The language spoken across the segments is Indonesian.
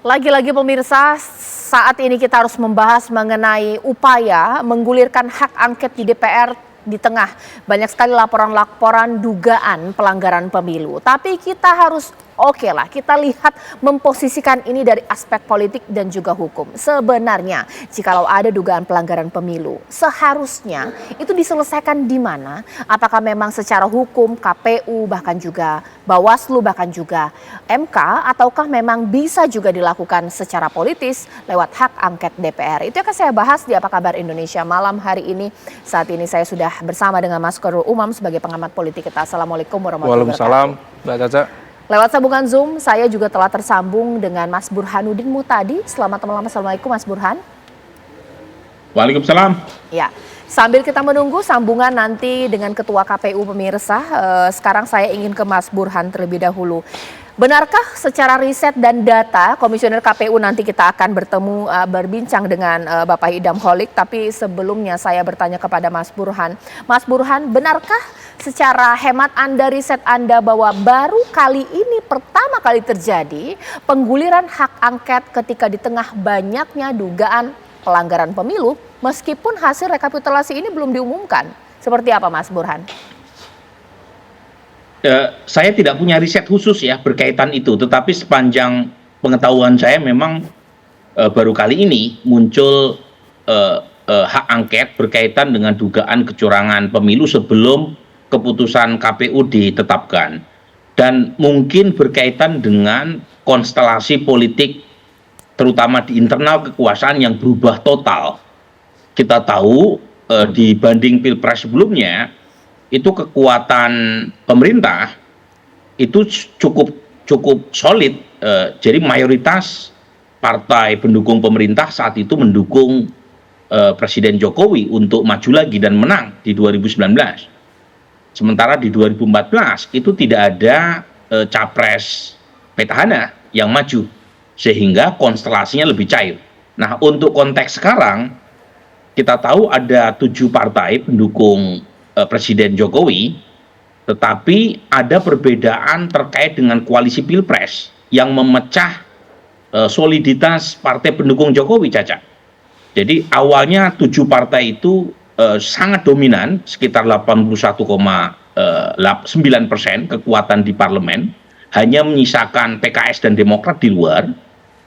Lagi-lagi pemirsa, saat ini kita harus membahas mengenai upaya menggulirkan hak angket di DPR di tengah banyak sekali laporan-laporan dugaan pelanggaran pemilu. Tapi kita harus kita lihat memposisikan ini dari aspek politik dan juga hukum. Sebenarnya jikalau ada dugaan pelanggaran pemilu, seharusnya itu diselesaikan di mana? Apakah memang secara hukum KPU bahkan juga Bawaslu bahkan juga MK, ataukah memang bisa juga dilakukan secara politis lewat hak angket DPR? Itu akan saya bahas di Apa Kabar Indonesia malam hari ini. Saat ini saya sudah bersama dengan Mas Khairul Umam sebagai pengamat politik kita. Assalamualaikum warahmatullahi wabarakatuh. Waalaikumsalam, Mbak Caca. Lewat sambungan Zoom, saya juga telah tersambung dengan Mas Burhanuddin Muhtadi. Selamat malam, Assalamualaikum Mas Burhan. Waalaikumsalam. Ya, sambil kita menunggu sambungan nanti dengan Ketua KPU pemirsa, sekarang saya ingin ke Mas Burhan terlebih dahulu. Benarkah secara riset dan data, Komisioner KPU nanti kita akan berbincang dengan Bapak Idam Holik, tapi sebelumnya saya bertanya kepada Mas Burhan. Mas Burhan, benarkah secara hemat Anda, riset Anda bahwa baru kali ini pertama kali terjadi pengguliran hak angket ketika di tengah banyaknya dugaan pelanggaran pemilu meskipun hasil rekapitulasi ini belum diumumkan? Seperti apa Mas Burhan? Saya tidak punya riset khusus ya berkaitan itu, tetapi sepanjang pengetahuan saya memang baru kali ini muncul hak angket berkaitan dengan dugaan kecurangan pemilu sebelum keputusan KPU ditetapkan, dan mungkin berkaitan dengan konstelasi politik terutama di internal kekuasaan yang berubah total. Kita tahu dibanding pilpres sebelumnya itu kekuatan pemerintah itu cukup solid, jadi mayoritas partai pendukung pemerintah saat itu mendukung Presiden Jokowi untuk maju lagi dan menang di 2019. Sementara di 2014 itu tidak ada capres petahana yang maju, sehingga konstelasinya lebih cair. Nah, untuk konteks sekarang kita tahu ada 7 partai pendukung Presiden Jokowi, tetapi ada perbedaan terkait dengan koalisi pilpres yang memecah soliditas partai pendukung Jokowi, Caca. Jadi awalnya 7 partai itu sangat dominan, sekitar 81,9% kekuatan di parlemen, hanya menyisakan PKS dan Demokrat di luar.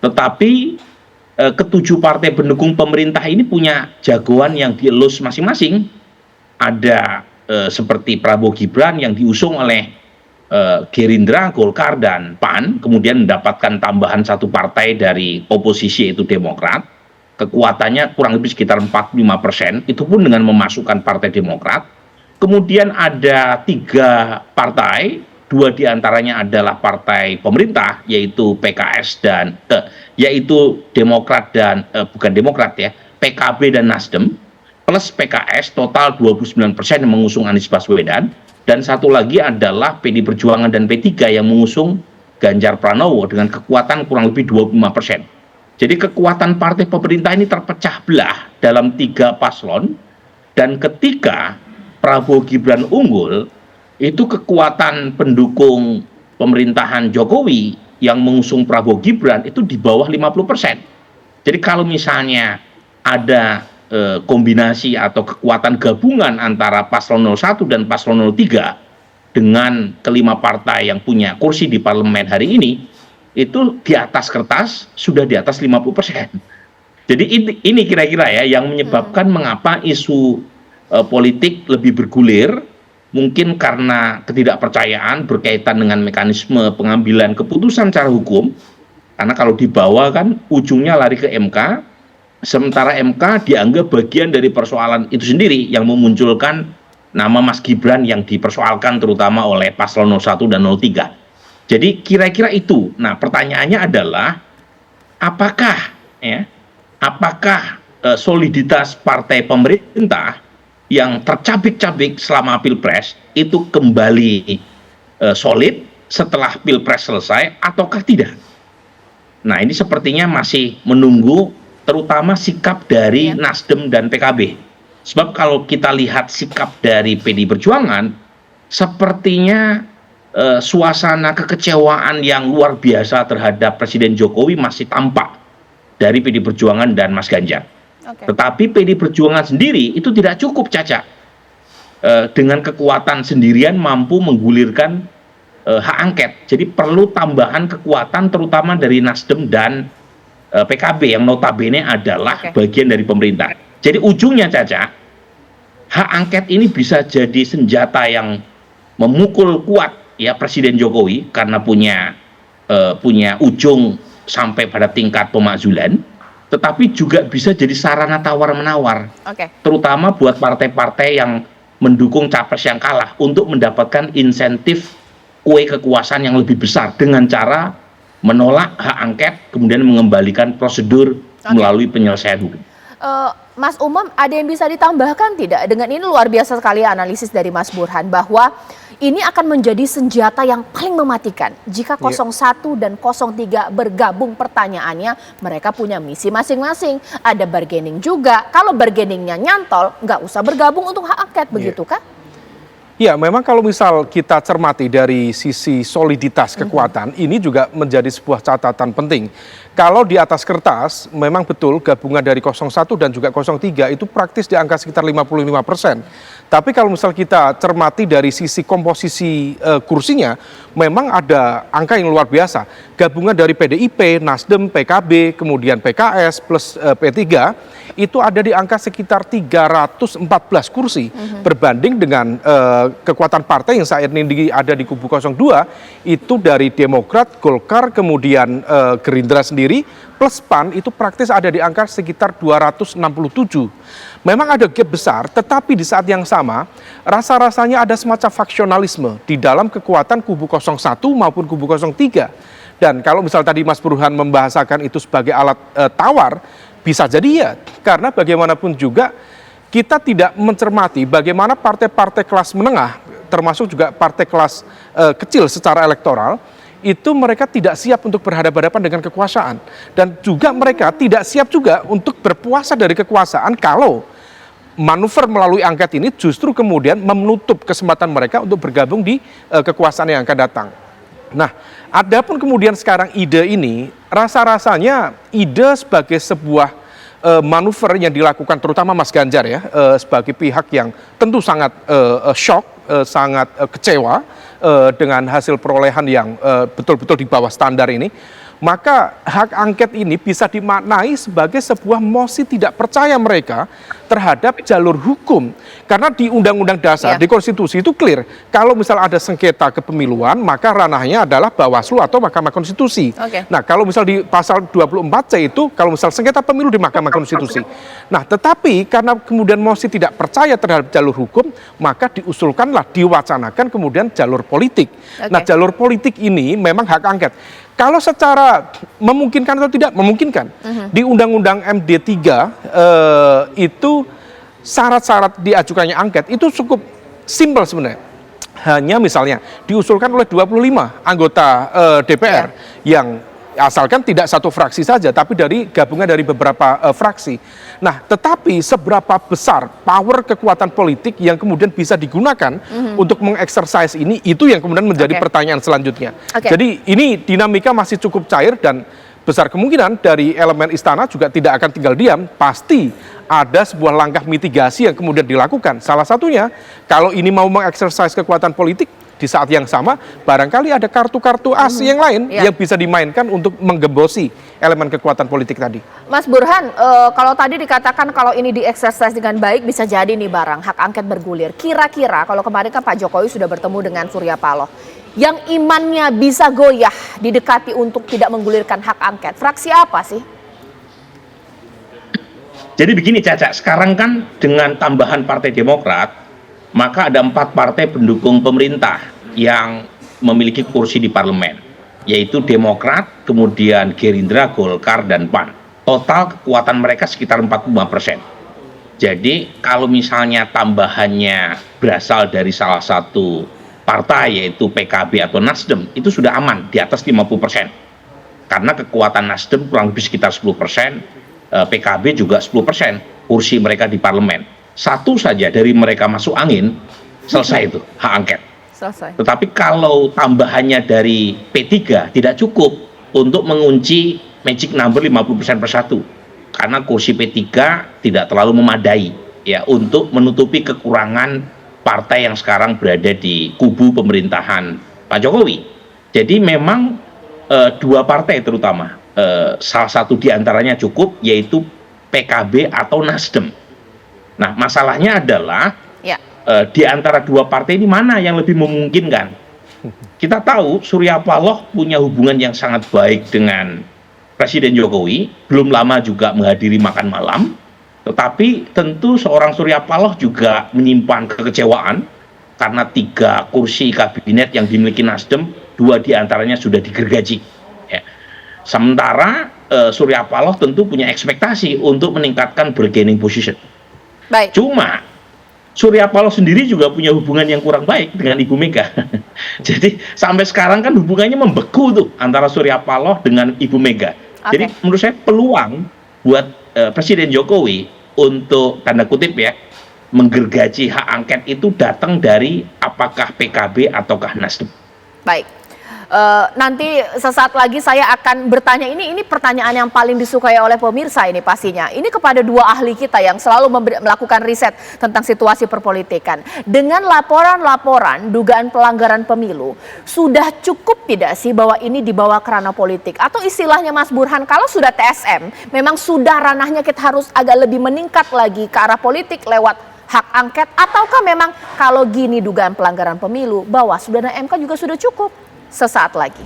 Tetapi ketujuh partai pendukung pemerintah ini punya jagoan yang dielus masing-masing. Ada seperti Prabowo Gibran yang diusung oleh Gerindra, Golkar, dan PAN, kemudian mendapatkan tambahan 1 partai dari oposisi yaitu Demokrat. Kekuatannya kurang lebih sekitar 45%, itu pun dengan memasukkan Partai Demokrat. Kemudian ada 3 partai, 2 diantaranya adalah partai pemerintah, yaitu PKS dan yaitu Demokrat dan bukan Demokrat ya, PKB dan Nasdem, plus PKS total 29% yang mengusung Anies Baswedan, dan satu lagi adalah PD Perjuangan dan P3 yang mengusung Ganjar Pranowo dengan kekuatan kurang lebih 25%. Jadi kekuatan partai pemerintah ini terpecah belah dalam 3 paslon, dan ketika Prabowo Gibran unggul, itu kekuatan pendukung pemerintahan Jokowi yang mengusung Prabowo Gibran itu di bawah 50%. Jadi kalau misalnya ada kombinasi atau kekuatan gabungan antara paslon 01 dan paslon 03 dengan kelima partai yang punya kursi di parlemen hari ini, itu di atas kertas sudah di atas 50%. Jadi ini kira-kira ya yang menyebabkan mengapa isu politik lebih bergulir, mungkin karena ketidakpercayaan berkaitan dengan mekanisme pengambilan keputusan secara hukum, karena kalau dibawa kan ujungnya lari ke MK, sementara MK dianggap bagian dari persoalan itu sendiri yang memunculkan nama Mas Gibran yang dipersoalkan terutama oleh paslon 01 dan 03. Jadi kira-kira itu. Nah, pertanyaannya adalah apakah soliditas partai pemerintah yang tercabik-cabik selama pilpres itu kembali solid setelah pilpres selesai ataukah tidak? Nah, ini sepertinya masih menunggu terutama sikap dari Nasdem dan PKB. Sebab kalau kita lihat sikap dari PD Perjuangan, sepertinya suasana kekecewaan yang luar biasa terhadap Presiden Jokowi masih tampak dari PD Perjuangan dan Mas Ganjar. Tetapi PD Perjuangan sendiri itu tidak cukup, Caca. Dengan kekuatan sendirian mampu menggulirkan hak angket. Jadi perlu tambahan kekuatan terutama dari Nasdem dan PKB yang notabene adalah bagian dari pemerintah. Jadi ujungnya, Caca, hak angket ini bisa jadi senjata yang memukul kuat ya Presiden Jokowi karena punya ujung sampai pada tingkat pemakzulan, tetapi juga bisa jadi sarana tawar-menawar, terutama buat partai-partai yang mendukung capres yang kalah untuk mendapatkan insentif kue kekuasaan yang lebih besar dengan cara menolak hak angket, kemudian mengembalikan prosedur melalui penyelesaian hukum. Mas Umam, ada yang bisa ditambahkan tidak? Dengan ini luar biasa sekali analisis dari Mas Burhan bahwa ini akan menjadi senjata yang paling mematikan jika 01 dan 03 bergabung. Pertanyaannya, mereka punya misi masing-masing. Ada bargaining juga. Kalau bargainingnya nyantol, nggak usah bergabung untuk hak angket, begitu kah? Ya, memang kalau misal kita cermati dari sisi soliditas kekuatan, ini juga menjadi sebuah catatan penting. Kalau di atas kertas, memang betul gabungan dari 01 dan juga 03 itu praktis di angka sekitar 55%. Tapi kalau misal kita cermati dari sisi komposisi kursinya, memang ada angka yang luar biasa. Gabungan dari PDIP, Nasdem, PKB, kemudian PKS plus P3, itu ada di angka sekitar 314 kursi. Berbanding dengan kekuatan partai yang saat ini ada di kubu 02, itu dari Demokrat, Golkar, kemudian Gerindra sendiri, plus PAN itu praktis ada di angka sekitar 267. Memang ada gap besar, tetapi di saat yang sama, rasa-rasanya ada semacam faksionalisme di dalam kekuatan kubu 01 maupun kubu 03. Dan kalau misal tadi Mas Burhan membahasakan itu sebagai alat tawar, bisa jadi ya, karena bagaimanapun juga kita tidak mencermati bagaimana partai-partai kelas menengah, termasuk juga partai kelas kecil secara elektoral, itu mereka tidak siap untuk berhadapan-hadapan dengan kekuasaan. Dan juga mereka tidak siap juga untuk berpuasa dari kekuasaan kalau manuver melalui angket ini justru kemudian menutup kesempatan mereka untuk bergabung di kekuasaan yang akan datang. Nah, adapun kemudian sekarang ide ini, rasa-rasanya ide sebagai sebuah manuver yang dilakukan terutama Mas Ganjar ya, sebagai pihak yang tentu sangat shock, sangat kecewa dengan hasil perolehan yang betul-betul di bawah standar ini, maka hak angket ini bisa dimaknai sebagai sebuah mosi tidak percaya mereka terhadap jalur hukum. Karena di Undang-Undang Dasar, di Konstitusi itu clear, kalau misal ada sengketa kepemiluan, maka ranahnya adalah Bawaslu atau Mahkamah Konstitusi. Nah, kalau misal di pasal 24C itu, kalau misal sengketa pemilu di Mahkamah Konstitusi. Nah, tetapi karena kemudian mosi tidak percaya terhadap jalur hukum, maka diusulkanlah, diwacanakan kemudian jalur politik. Nah, jalur politik ini memang hak angket. Kalau secara memungkinkan atau tidak memungkinkan, di Undang-Undang MD3 itu syarat-syarat diajukannya angket itu cukup simpel sebenarnya. Hanya misalnya diusulkan oleh 25 anggota DPR yang asalkan tidak satu fraksi saja, tapi dari gabungan dari beberapa fraksi. Nah, tetapi seberapa besar power kekuatan politik yang kemudian bisa digunakan untuk mengeksersis ini, itu yang kemudian menjadi pertanyaan selanjutnya. Jadi ini dinamika masih cukup cair dan besar kemungkinan dari elemen istana juga tidak akan tinggal diam, pasti ada sebuah langkah mitigasi yang kemudian dilakukan. Salah satunya, kalau ini mau mengeksersis kekuatan politik, di saat yang sama barangkali ada kartu-kartu as yang lain yang bisa dimainkan untuk menggembosi elemen kekuatan politik tadi. Mas Burhan, kalau tadi dikatakan kalau ini dieksersis dengan baik bisa jadi nih barang hak angket bergulir. Kira-kira kalau kemarin kan Pak Jokowi sudah bertemu dengan Surya Paloh, yang imannya bisa goyah didekati untuk tidak menggulirkan hak angket, fraksi apa sih? Jadi begini Caca, sekarang kan dengan tambahan Partai Demokrat, maka ada 4 partai pendukung pemerintah yang memiliki kursi di parlemen, yaitu Demokrat, kemudian Gerindra, Golkar, dan PAN. Total kekuatan mereka sekitar 45%. Jadi kalau misalnya tambahannya berasal dari salah satu partai, yaitu PKB atau Nasdem, itu sudah aman, di atas 50%. Karena kekuatan Nasdem kurang lebih sekitar 10%, PKB juga 10% kursi mereka di parlemen. Satu saja dari mereka masuk angin, selesai itu hak angket. Selesai. Tetapi kalau tambahannya dari P3 tidak cukup untuk mengunci magic number 50% persatu. Karena kursi P3 tidak terlalu memadai ya untuk menutupi kekurangan partai yang sekarang berada di kubu pemerintahan Pak Jokowi. Jadi memang dua partai terutama, salah satu diantaranya cukup, yaitu PKB atau Nasdem. Nah, masalahnya adalah Ya. Di antara dua partai ini mana yang lebih memungkinkan? Kita tahu Surya Paloh punya hubungan yang sangat baik dengan Presiden Jokowi, belum lama juga menghadiri makan malam, tetapi tentu seorang Surya Paloh juga menyimpan kekecewaan karena 3 kursi kabinet yang dimiliki Nasdem, 2 diantaranya sudah digergaji. Ya. Sementara Surya Paloh tentu punya ekspektasi untuk meningkatkan bargaining position. Baik. Cuma Surya Paloh sendiri juga punya hubungan yang kurang baik dengan Ibu Mega. Jadi sampai sekarang kan hubungannya membeku tuh antara Surya Paloh dengan Ibu Mega. Jadi menurut saya peluang buat Presiden Jokowi untuk tanda kutip ya menggergaji hak angket itu datang dari apakah PKB ataukah Nasdem. Baik. Nanti sesaat lagi saya akan bertanya, ini pertanyaan yang paling disukai oleh pemirsa ini pastinya. Ini kepada 2 ahli kita yang selalu melakukan riset tentang situasi perpolitikan. Dengan laporan-laporan dugaan pelanggaran pemilu, sudah cukup tidak sih bahwa ini dibawa ke ranah politik? Atau istilahnya Mas Burhan, kalau sudah TSM, memang sudah ranahnya kita harus agak lebih meningkat lagi ke arah politik lewat hak angket? Ataukah memang kalau gini dugaan pelanggaran pemilu, Bawaslu dan MK juga sudah cukup? Sesaat lagi.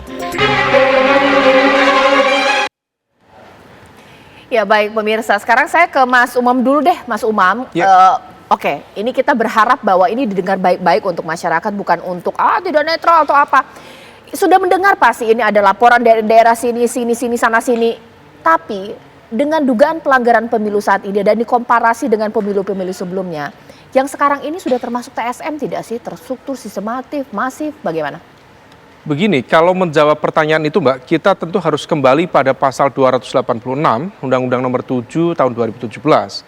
Ya baik pemirsa, sekarang saya ke Mas Umam dulu deh, Mas Umam. Ya. Oke, ini kita berharap bahwa ini didengar baik-baik untuk masyarakat, bukan untuk tidak netral atau apa. Sudah mendengar pasti ini ada laporan dari daerah sini, sana sini. Tapi dengan dugaan pelanggaran pemilu saat ini dan dikomparasi dengan pemilu-pemilu sebelumnya, yang sekarang ini sudah termasuk TSM tidak sih? Terstruktur, sistematif, masif, bagaimana? Begini, kalau menjawab pertanyaan itu Mbak, kita tentu harus kembali pada pasal 286 Undang-Undang Nomor 7 Tahun 2017.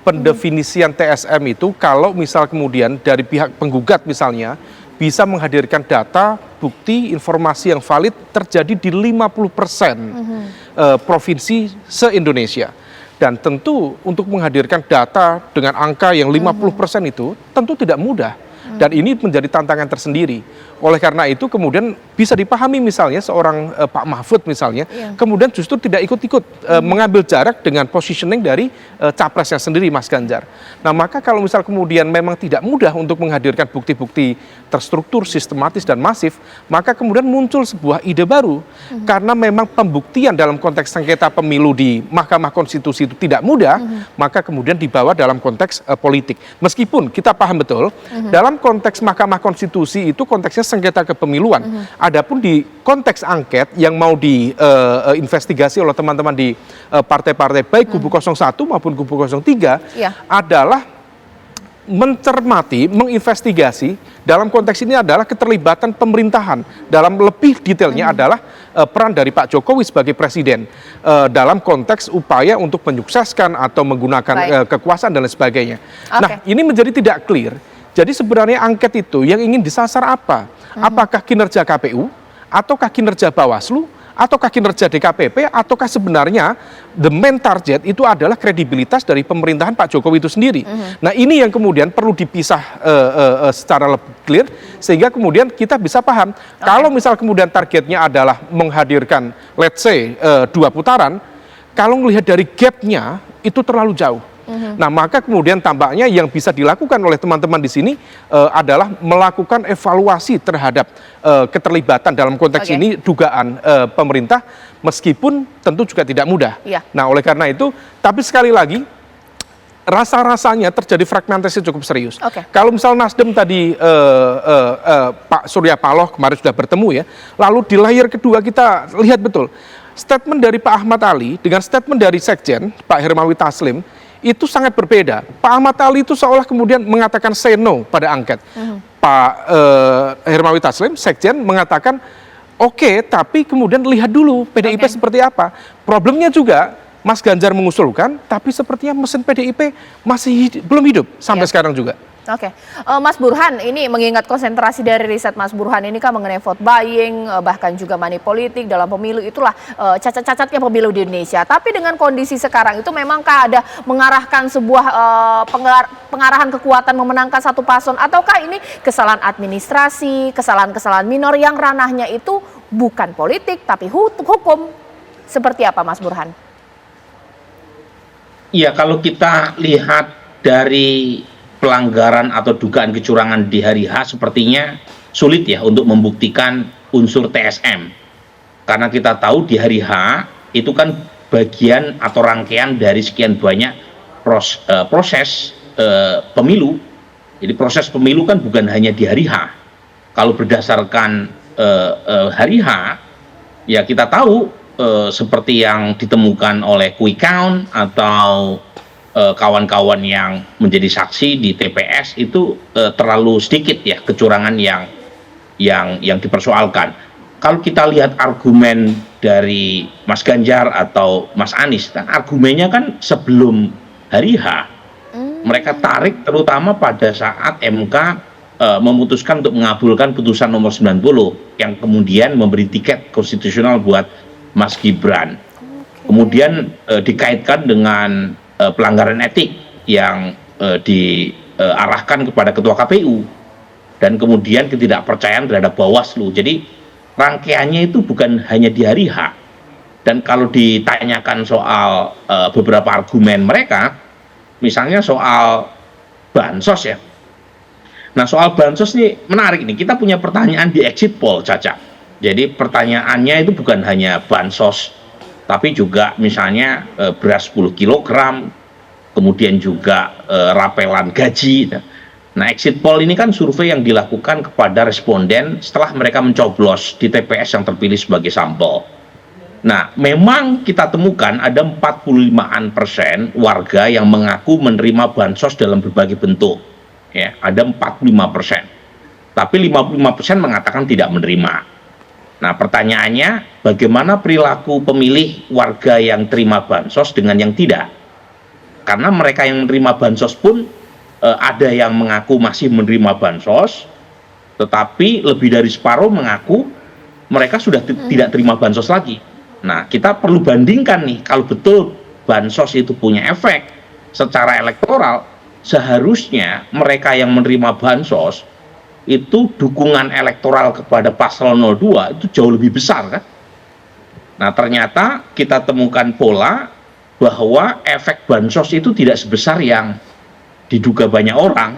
Pendefinisian TSM itu kalau misal kemudian dari pihak penggugat misalnya bisa menghadirkan data, bukti, informasi yang valid terjadi di 50% provinsi se-Indonesia. Dan tentu untuk menghadirkan data dengan angka yang 50% itu tentu tidak mudah. Dan ini menjadi tantangan tersendiri. Oleh karena itu kemudian bisa dipahami misalnya seorang Pak Mahfud misalnya, kemudian justru tidak ikut-ikut mengambil jarak dengan positioning dari capresnya sendiri Mas Ganjar. Nah maka kalau misal kemudian memang tidak mudah untuk menghadirkan bukti-bukti terstruktur, sistematis dan masif, maka kemudian muncul sebuah ide baru. Karena memang pembuktian dalam konteks sengketa pemilu di Mahkamah Konstitusi itu tidak mudah, maka kemudian dibawa dalam konteks politik. Meskipun kita paham betul, dalam konteks Mahkamah Konstitusi itu konteksnya sengketa kepemiluan. Adapun di konteks angket yang mau diinvestigasi oleh teman-teman di partai-partai baik kubu 01 maupun kubu 03 adalah mencermati, menginvestigasi dalam konteks ini adalah keterlibatan pemerintahan. Dalam lebih detailnya adalah peran dari Pak Jokowi sebagai presiden dalam konteks upaya untuk menyukseskan atau menggunakan kekuasaan dan lain sebagainya. Nah, ini menjadi tidak clear. Jadi sebenarnya angket itu yang ingin disasar apa? Apakah kinerja KPU, ataukah kinerja Bawaslu, ataukah kinerja DKPP, ataukah sebenarnya the main target itu adalah kredibilitas dari pemerintahan Pak Jokowi itu sendiri. Nah ini yang kemudian perlu dipisah secara lebih clear, sehingga kemudian kita bisa paham. Kalau misal kemudian targetnya adalah menghadirkan let's say 2 putaran, kalau melihat dari gapnya itu terlalu jauh. Nah maka kemudian tampaknya yang bisa dilakukan oleh teman-teman di sini adalah melakukan evaluasi terhadap keterlibatan dalam konteks ini dugaan pemerintah, meskipun tentu juga tidak mudah. Nah oleh karena itu, tapi sekali lagi rasa-rasanya terjadi fragmentasi cukup serius. Kalau misal Nasdem tadi Pak Surya Paloh kemarin sudah bertemu ya, lalu di layar kedua kita lihat betul statement dari Pak Ahmad Ali dengan statement dari Sekjen Pak Hermawi Taslim itu sangat berbeda. Pak Ahmad Ali itu seolah kemudian mengatakan say no pada angket. Pak Hermawi Taslim, Sekjen, mengatakan oke, tapi kemudian lihat dulu PDIP seperti apa. Problemnya juga Mas Ganjar mengusulkan, tapi sepertinya mesin PDIP masih belum hidup sampai sekarang juga. Oke, Mas Burhan, ini mengingat konsentrasi dari riset Mas Burhan ini kan mengenai vote buying, bahkan juga money politik dalam pemilu, itulah cacat-cacatnya pemilu di Indonesia. Tapi dengan kondisi sekarang itu memangkah ada mengarahkan sebuah pengarahan kekuatan memenangkan satu paslon, ataukah ini kesalahan administrasi, kesalahan-kesalahan minor yang ranahnya itu bukan politik tapi hukum? Seperti apa Mas Burhan? Iya, kalau kita lihat dari pelanggaran atau dugaan kecurangan di hari H, sepertinya sulit ya untuk membuktikan unsur TSM. Karena kita tahu di hari H itu kan bagian atau rangkaian dari sekian banyak proses pemilu. Jadi proses pemilu kan bukan hanya di hari H. Kalau berdasarkan hari H, ya kita tahu seperti yang ditemukan oleh quick count atau kawan-kawan yang menjadi saksi di TPS itu terlalu sedikit ya kecurangan yang dipersoalkan. Kalau kita lihat argumen dari Mas Ganjar atau Mas Anies, kan argumennya kan sebelum hari H mereka tarik terutama pada saat MK memutuskan untuk mengabulkan putusan nomor 90 yang kemudian memberi tiket konstitusional buat Mas Gibran. Kemudian dikaitkan dengan pelanggaran etik yang diarahkan kepada Ketua KPU dan kemudian ketidakpercayaan terhadap Bawaslu. Jadi rangkaiannya itu bukan hanya di hari H. Dan kalau ditanyakan soal beberapa argumen mereka, misalnya soal bansos ya. Nah, soal bansos ini menarik nih. Kita punya pertanyaan di exit poll, Caca. Jadi pertanyaannya itu bukan hanya bansos, tapi juga misalnya beras 10 kg, kemudian juga rapelan gaji. Nah, exit poll ini kan survei yang dilakukan kepada responden setelah mereka mencoblos di TPS yang terpilih sebagai sampel. Nah, memang kita temukan ada 45% warga yang mengaku menerima bansos dalam berbagai bentuk. Ya, ada 45%. Tapi 55% mengatakan tidak menerima. Nah, pertanyaannya, bagaimana perilaku pemilih warga yang terima bansos dengan yang tidak? Karena mereka yang menerima bansos pun ada yang mengaku masih menerima bansos, tetapi lebih dari separuh mengaku mereka sudah tidak terima bansos lagi. Nah, kita perlu bandingkan nih, kalau betul bansos itu punya efek secara elektoral, seharusnya mereka yang menerima bansos itu dukungan elektoral kepada paslon 02 itu jauh lebih besar kan. Nah, ternyata kita temukan pola bahwa efek bansos itu tidak sebesar yang diduga banyak orang.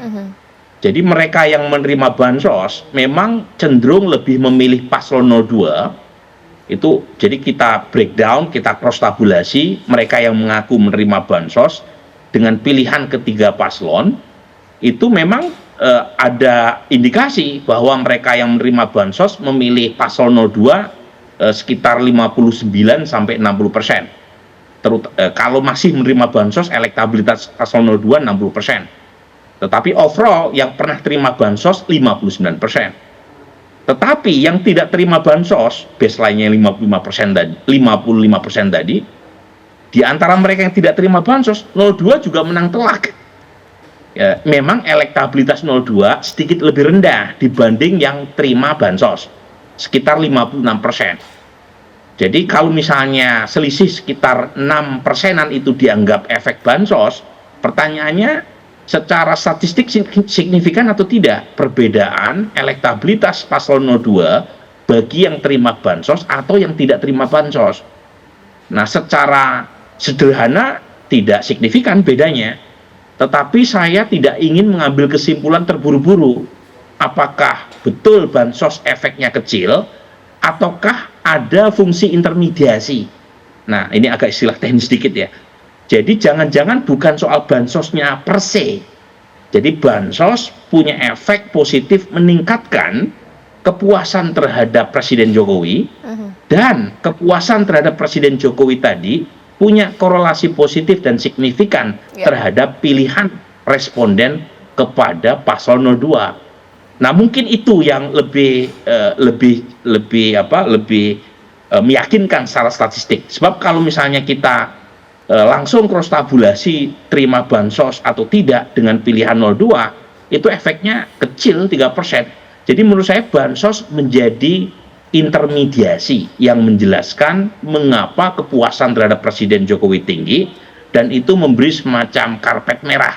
Jadi mereka yang menerima bansos memang cenderung lebih memilih paslon 02. Itu jadi kita breakdown, kita cross tabulasi mereka yang mengaku menerima bansos dengan pilihan ketiga paslon itu memang ada indikasi bahwa mereka yang menerima bansos memilih paslon 02 sekitar 59 sampai 60%. Kalau masih menerima bansos, elektabilitas paslon 02 60%. Tetapi overall yang pernah terima bansos 59%. Tetapi yang tidak terima bansos, baseline-nya 55% tadi, di antara mereka yang tidak terima bansos, 02 juga menang telak. Ya, memang elektabilitas 02 sedikit lebih rendah dibanding yang terima bansos, sekitar 56%. Jadi kalau misalnya selisih sekitar 6%-an itu dianggap efek bansos, pertanyaannya secara statistik signifikan atau tidak perbedaan elektabilitas paslon 02 bagi yang terima bansos atau yang tidak terima bansos. Nah, secara sederhana tidak signifikan bedanya. Tetapi saya tidak ingin mengambil kesimpulan terburu-buru. Apakah betul bansos efeknya kecil, ataukah ada fungsi intermediasi? Nah, ini agak istilah teknis sedikit ya. Jadi jangan-jangan bukan soal bansosnya per se. Jadi bansos punya efek positif meningkatkan kepuasan terhadap Presiden Jokowi, dan kepuasan terhadap Presiden Jokowi tadi punya korelasi positif dan signifikan terhadap pilihan responden kepada paslon 02. Nah, mungkin itu yang lebih meyakinkan secara statistik. Sebab kalau misalnya kita langsung cross tabulasi terima bansos atau tidak dengan pilihan 02, itu efeknya kecil 3%. Jadi menurut saya bansos menjadi intermediasi yang menjelaskan mengapa kepuasan terhadap Presiden Jokowi tinggi, dan itu memberi semacam karpet merah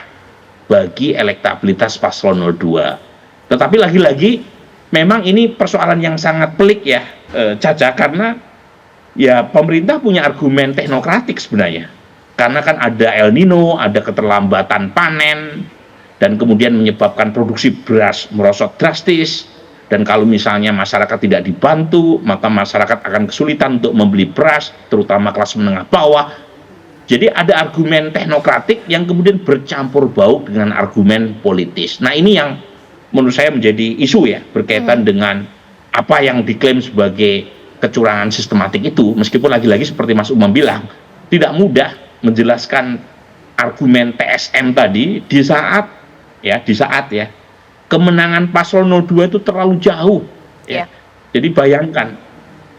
bagi elektabilitas paslon 02. Tetapi lagi-lagi memang ini persoalan yang sangat pelik ya, Caca, karena ya pemerintah punya argumen teknokratik sebenarnya. Karena kan ada El Nino, ada keterlambatan panen, dan kemudian menyebabkan produksi beras merosot drastis. Dan kalau misalnya masyarakat tidak dibantu, maka masyarakat akan kesulitan untuk membeli beras, terutama kelas menengah bawah. Jadi ada argumen teknokratik yang kemudian bercampur baur dengan argumen politis. Nah ini yang menurut saya menjadi isu ya, berkaitan dengan apa yang diklaim sebagai kecurangan sistematik itu. Meskipun lagi-lagi seperti Mas Umam bilang, tidak mudah menjelaskan argumen TSM tadi di saat kemenangan paslon 02 itu terlalu jauh ya. Jadi bayangkan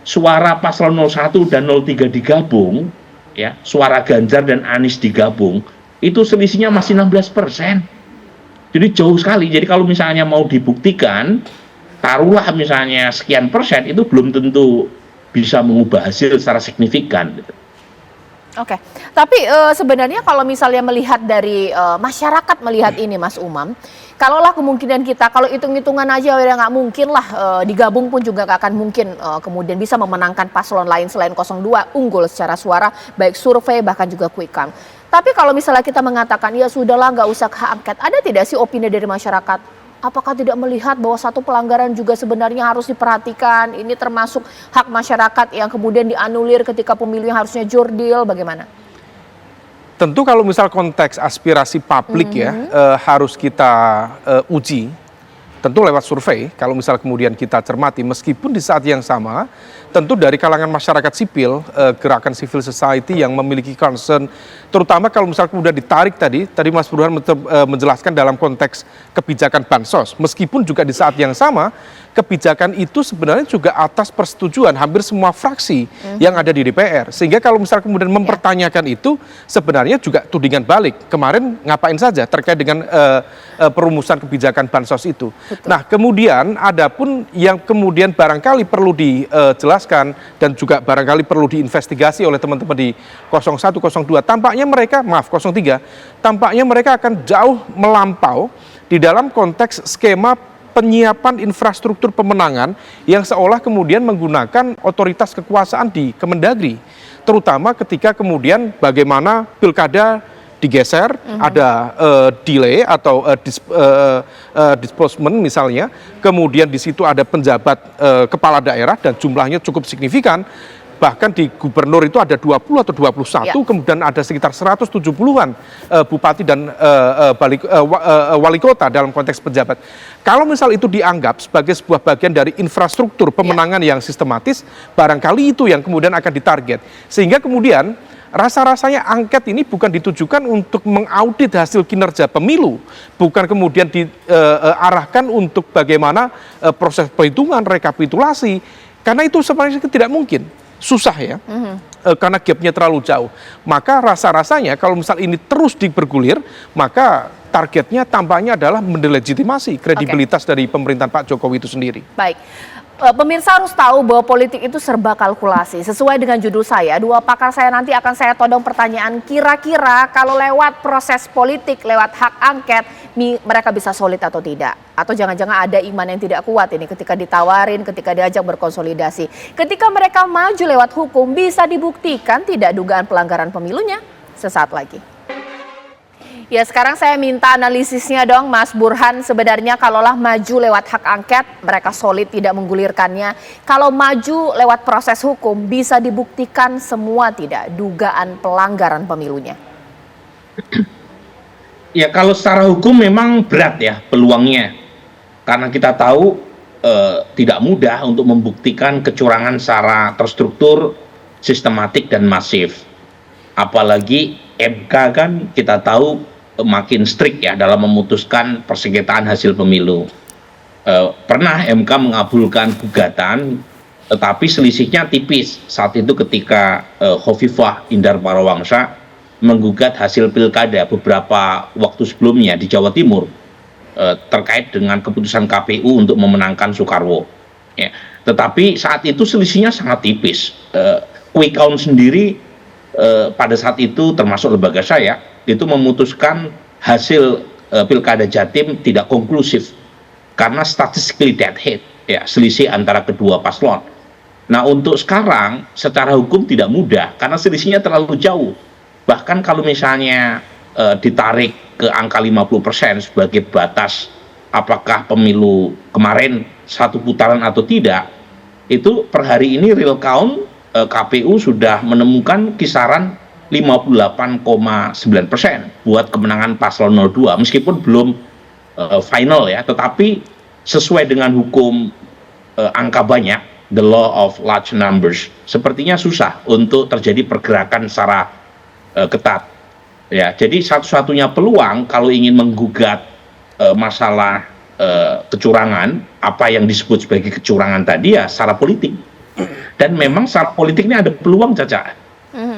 suara paslon 01 dan 03 digabung ya, suara Ganjar dan Anies digabung itu selisihnya masih 16%. Jadi jauh sekali. Jadi kalau misalnya mau dibuktikan, taruhlah misalnya sekian persen, itu belum tentu bisa mengubah hasil secara signifikan gitu. Oke, tapi sebenarnya kalau misalnya melihat dari masyarakat melihat ini, Mas Umam, kalaulah kemungkinan kita, kalau hitung-hitungan aja udah nggak mungkin lah, digabung pun juga nggak akan mungkin kemudian bisa memenangkan paslon lain selain 02 unggul secara suara, baik survei bahkan juga quick count. Tapi kalau misalnya kita mengatakan ya sudahlah nggak usah hak angket, ada tidak sih opini dari masyarakat? Apakah tidak melihat bahwa satu pelanggaran juga sebenarnya harus diperhatikan? Ini termasuk hak masyarakat yang kemudian dianulir ketika pemilu yang harusnya jurdil, bagaimana? Tentu kalau misal konteks aspirasi publik harus kita uji, tentu lewat survei. Kalau misal kemudian kita cermati, meskipun di saat yang sama, tentu dari kalangan masyarakat sipil, gerakan civil society yang memiliki concern, terutama kalau misal kemudian ditarik tadi Mas Burhan menjelaskan dalam konteks kebijakan bansos, meskipun juga di saat yang sama, kebijakan itu sebenarnya juga atas persetujuan hampir semua fraksi yang ada di DPR. Sehingga kalau misal kemudian mempertanyakan itu, sebenarnya juga tudingan balik. Kemarin ngapain saja terkait dengan perumusan kebijakan bansos itu. Betul. Nah kemudian adapun yang kemudian barangkali perlu dijelaskan dan juga barangkali perlu diinvestigasi oleh teman-teman di 01, 02, tampaknya mereka, 03, tampaknya mereka akan jauh melampau di dalam konteks skema penyiapan infrastruktur pemenangan yang seolah kemudian menggunakan otoritas kekuasaan di Kemendagri, terutama ketika kemudian bagaimana pilkada digeser, ada delay atau disbursement misalnya, kemudian di situ ada penjabat kepala daerah dan jumlahnya cukup signifikan. Bahkan di gubernur itu ada 20 atau 21, kemudian ada sekitar 170-an bupati dan wali kota dalam konteks pejabat. Kalau misal itu dianggap sebagai sebuah bagian dari infrastruktur pemenangan yang sistematis, barangkali itu yang kemudian akan ditarget. Sehingga kemudian rasa-rasanya angket ini bukan ditujukan untuk mengaudit hasil kinerja pemilu, bukan kemudian diarahkan untuk bagaimana proses perhitungan, rekapitulasi, karena itu sebenarnya tidak mungkin. Susah ya, karena gapnya terlalu jauh. Maka rasa-rasanya kalau misal ini terus dibergulir, maka targetnya tampaknya adalah mendelegitimasi kredibilitas dari pemerintahan Pak Jokowi itu sendiri. Baik. Pemirsa harus tahu bahwa politik itu serba kalkulasi. Sesuai dengan judul saya, dua pakar saya nanti akan saya todong pertanyaan, kira-kira kalau lewat proses politik, lewat hak angket, mereka bisa solid atau tidak? Atau jangan-jangan ada iman yang tidak kuat ini ketika ditawarin, ketika diajak berkonsolidasi. Ketika mereka maju lewat hukum, bisa dibuktikan tidak dugaan pelanggaran pemilunya? Sesaat lagi. Ya, sekarang saya minta analisisnya dong Mas Burhan, sebenarnya kalaulah maju lewat hak angket, mereka solid tidak menggulirkannya. Kalau maju lewat proses hukum, bisa dibuktikan semua tidak dugaan pelanggaran pemilunya? Ya, kalau secara hukum memang berat ya peluangnya. Karena kita tahu tidak mudah untuk membuktikan kecurangan secara terstruktur, sistematik dan masif. Apalagi MK kan kita tahu makin strict ya dalam memutuskan persengketaan hasil pemilu. Pernah MK mengabulkan gugatan, tetapi selisihnya tipis saat itu ketika Khofifah Indar Parawansa menggugat hasil pilkada beberapa waktu sebelumnya di Jawa Timur. terkait dengan keputusan KPU untuk memenangkan Soekarwo. Ya. Tetapi saat itu selisihnya sangat tipis. Quick count sendiri pada saat itu termasuk lembaga saya itu memutuskan hasil Pilkada Jatim tidak konklusif karena statistically dead heat, ya, selisih antara kedua paslon. Nah, untuk sekarang secara hukum tidak mudah karena selisihnya terlalu jauh. Bahkan kalau misalnya ditarik ke angka 50% sebagai batas apakah pemilu kemarin satu putaran atau tidak, itu per hari ini real count KPU sudah menemukan kisaran 58,9% buat kemenangan paslon 02 meskipun belum final ya, tetapi sesuai dengan hukum angka banyak, the law of large numbers, sepertinya susah untuk terjadi pergerakan secara ketat. Ya, jadi satu-satunya peluang kalau ingin menggugat masalah kecurangan, apa yang disebut sebagai kecurangan tadi ya secara politik. Dan memang secara politik ini ada peluang, Caca.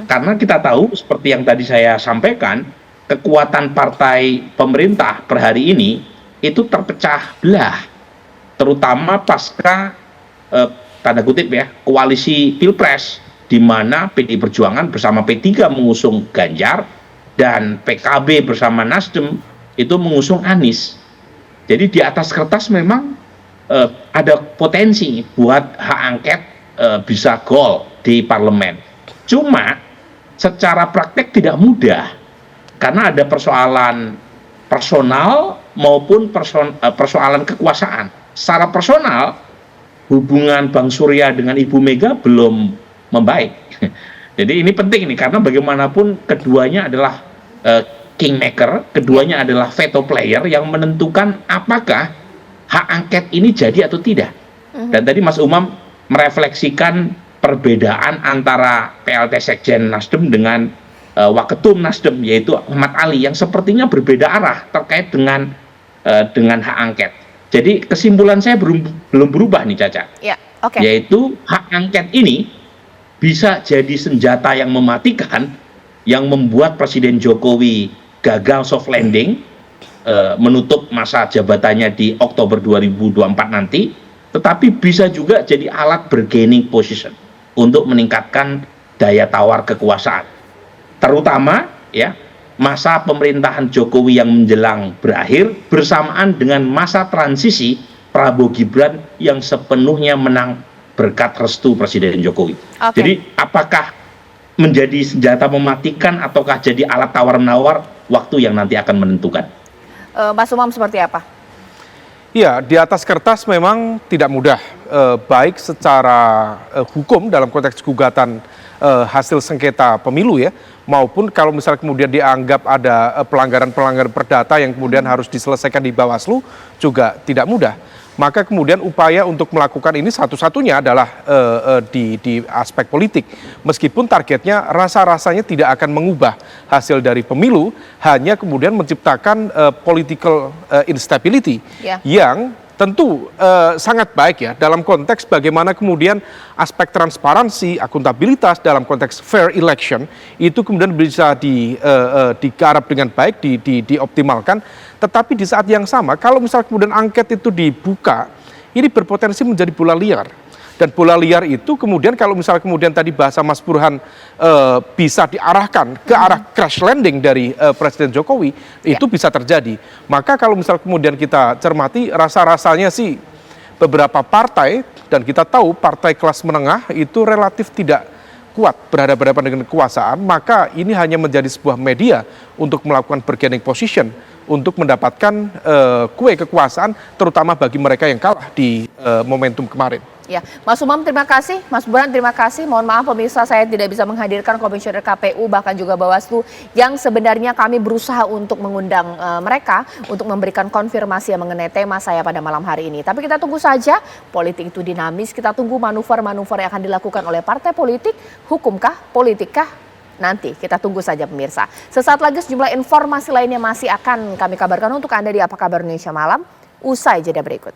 Karena kita tahu seperti yang tadi saya sampaikan, kekuatan partai pemerintah per hari ini itu terpecah belah, terutama pasca tanda kutip ya koalisi Pilpres, di mana PDI Perjuangan bersama P3 mengusung Ganjar dan PKB bersama Nasdem itu mengusung Anies. Jadi di atas kertas memang ada potensi buat hak angket bisa gol di parlemen. Cuma secara praktek tidak mudah karena ada persoalan personal maupun persoalan kekuasaan. Secara personal hubungan Bang Surya dengan Ibu Mega belum membaik. Jadi ini penting nih karena bagaimanapun keduanya adalah kingmaker, keduanya adalah veto player yang menentukan apakah hak angket ini jadi atau tidak. Dan tadi Mas Umam merefleksikan perbedaan antara PLT Sekjen Nasdem dengan Waketum Nasdem yaitu Ahmad Ali yang sepertinya berbeda arah terkait dengan hak angket. Jadi kesimpulan saya belum berubah nih, Caca. Ya, oke. Yaitu hak angket ini bisa jadi senjata yang mematikan yang membuat Presiden Jokowi gagal soft landing, menutup masa jabatannya di Oktober 2024 nanti, tetapi bisa juga jadi alat bargaining position untuk meningkatkan daya tawar kekuasaan. Terutama ya masa pemerintahan Jokowi yang menjelang berakhir bersamaan dengan masa transisi Prabowo Gibran yang sepenuhnya menang berkat restu Presiden Jokowi. Jadi apakah menjadi senjata mematikan ataukah jadi alat tawar-menawar, waktu yang nanti akan menentukan. Mas Umam seperti apa? Ya, di atas kertas memang tidak mudah, baik secara hukum dalam konteks gugatan hasil sengketa pemilu ya, maupun kalau misalnya kemudian dianggap ada pelanggaran-pelanggaran perdata yang kemudian harus diselesaikan di Bawaslu juga tidak mudah. Maka kemudian upaya untuk melakukan ini satu-satunya adalah di aspek politik. Meskipun targetnya rasa-rasanya tidak akan mengubah hasil dari pemilu, hanya kemudian menciptakan political instability yang tentu sangat baik ya dalam konteks bagaimana kemudian aspek transparansi, akuntabilitas dalam konteks fair election itu kemudian bisa digarap dengan baik, dioptimalkan. Tetapi di saat yang sama, kalau misalnya kemudian angket itu dibuka, ini berpotensi menjadi bola liar. Dan bola liar itu kemudian kalau misalnya kemudian tadi bahasa Mas Burhan bisa diarahkan ke arah crash landing dari Presiden Jokowi, itu bisa terjadi. Maka kalau misalnya kemudian kita cermati, rasa-rasanya sih beberapa partai, dan kita tahu partai kelas menengah itu relatif tidak kuat berhadapan dengan kekuasaan, maka ini hanya menjadi sebuah media untuk melakukan bargaining position, untuk mendapatkan kue kekuasaan, terutama bagi mereka yang kalah di momentum kemarin. Ya, Mas Umam terima kasih, Mas Burhan terima kasih. Mohon maaf pemirsa saya tidak bisa menghadirkan komisioner KPU bahkan juga Bawaslu yang sebenarnya kami berusaha untuk mengundang mereka untuk memberikan konfirmasi mengenai tema saya pada malam hari ini. Tapi kita tunggu saja, politik itu dinamis, kita tunggu manuver-manuver yang akan dilakukan oleh partai politik, hukumkah, politikkah? Nanti kita tunggu saja pemirsa. Sesaat lagi sejumlah informasi lainnya masih akan kami kabarkan untuk Anda di Apa Kabar Indonesia Malam usai jeda berikut.